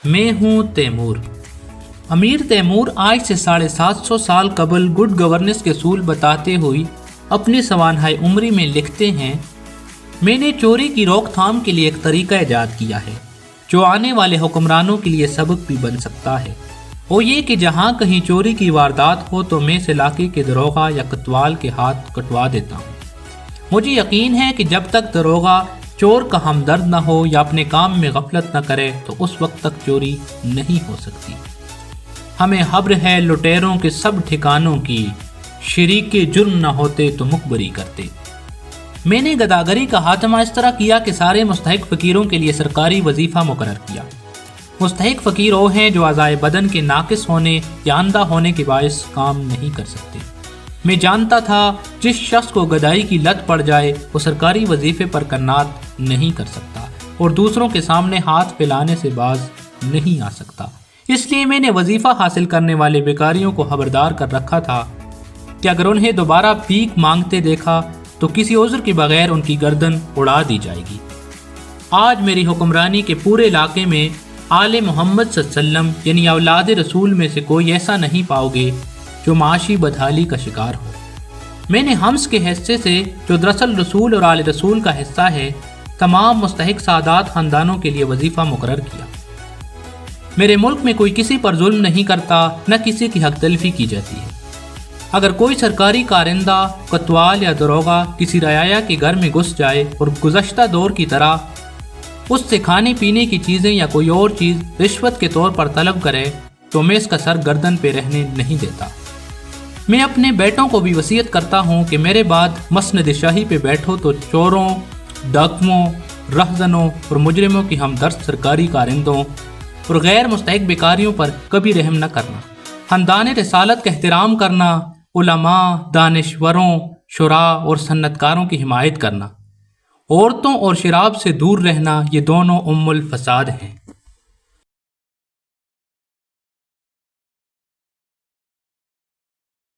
میں ہوں تیمور۔ امیر تیمور آج سے 750 سال قبل گڈ گورننس کے اصول بتاتے ہوئے اپنی سوانح عمری میں لکھتے ہیں، میں نے چوری کی روک تھام کے لیے ایک طریقہ ایجاد کیا ہے جو آنے والے حکمرانوں کے لیے سبق بھی بن سکتا ہے۔ وہ یہ کہ جہاں کہیں چوری کی واردات ہو تو میں اس علاقے کے داروغہ یا کوتوال کے ہاتھ کٹوا دیتا ہوں۔ مجھے یقین ہے کہ جب تک داروغہ چور کا ہمدرد نہ ہو یا اپنے کام میں غفلت نہ کرے تو اس وقت تک چوری نہیں ہو سکتی۔ ہمیں خبر ہے لٹیروں کے سب ٹھکانوں کی، شریک جرم نہ ہوتے تو مخبری کرتے۔ میں نے گداگری کا خاتمہ اس طرح کیا کہ سارے مستحق فقیروں کے لیے سرکاری وظیفہ مقرر کیا۔ مستحق فقیر وہ ہیں جو اعضائے بدن کے ناقص ہونے یا اندھا ہونے کے باعث کام نہیں کر سکتے۔ میں جانتا تھا جس شخص کو گدائی کی لت پڑ جائے وہ سرکاری وظیفے پر کنات نہیں کر سکتا اور دوسروں کے سامنے ہاتھ پھیلانے سے باز نہیں آ سکتا۔ اس لیے میں نے وظیفہ حاصل کرنے والے بیکاریوں کو خبردار کر رکھا تھا کہ اگر انہیں دوبارہ بھیک مانگتے دیکھا تو کسی عذر کے بغیر ان کی گردن اڑا دی جائے گی۔ آج میری حکمرانی کے پورے علاقے میں آل محمد صلی اللہ علیہ وسلم یعنی اولاد رسول میں سے کوئی ایسا نہیں پاؤ گے جو معاشی بدحالی کا شکار ہو۔ میں نے حمز کے حصے سے جو دراصل رسول اور آل رسول کا حصہ ہے تمام مستحق سادات خاندانوں کے لیے وظیفہ مقرر کیا۔ میرے ملک میں کوئی کسی پر ظلم نہیں کرتا، نہ کسی کی حق تلفی کی جاتی ہے۔ اگر کوئی سرکاری کارندہ، کوتوال یا داروغہ کسی رعایا کے گھر میں گھس جائے اور گزشتہ دور کی طرح اس سے کھانے پینے کی چیزیں یا کوئی اور چیز رشوت کے طور پر طلب کرے تو میں اس کا سر گردن پہ رہنے نہیں دیتا۔ میں اپنے بیٹوں کو بھی وصیت کرتا ہوں کہ میرے بعد مسند شاہی پہ بیٹھو تو چوروں، ڈاکوؤں، رہزنوں اور مجرموں کی ہمدرد سرکاری کارندوں اور غیر مستحق بیکاریوں پر کبھی رحم نہ کرنا، خاندان رسالت کا احترام کرنا، علماء، دانشوروں، شراء اور صنعتکاروں کی حمایت کرنا، عورتوں اور شراب سے دور رہنا، یہ دونوں ام الفساد ہیں۔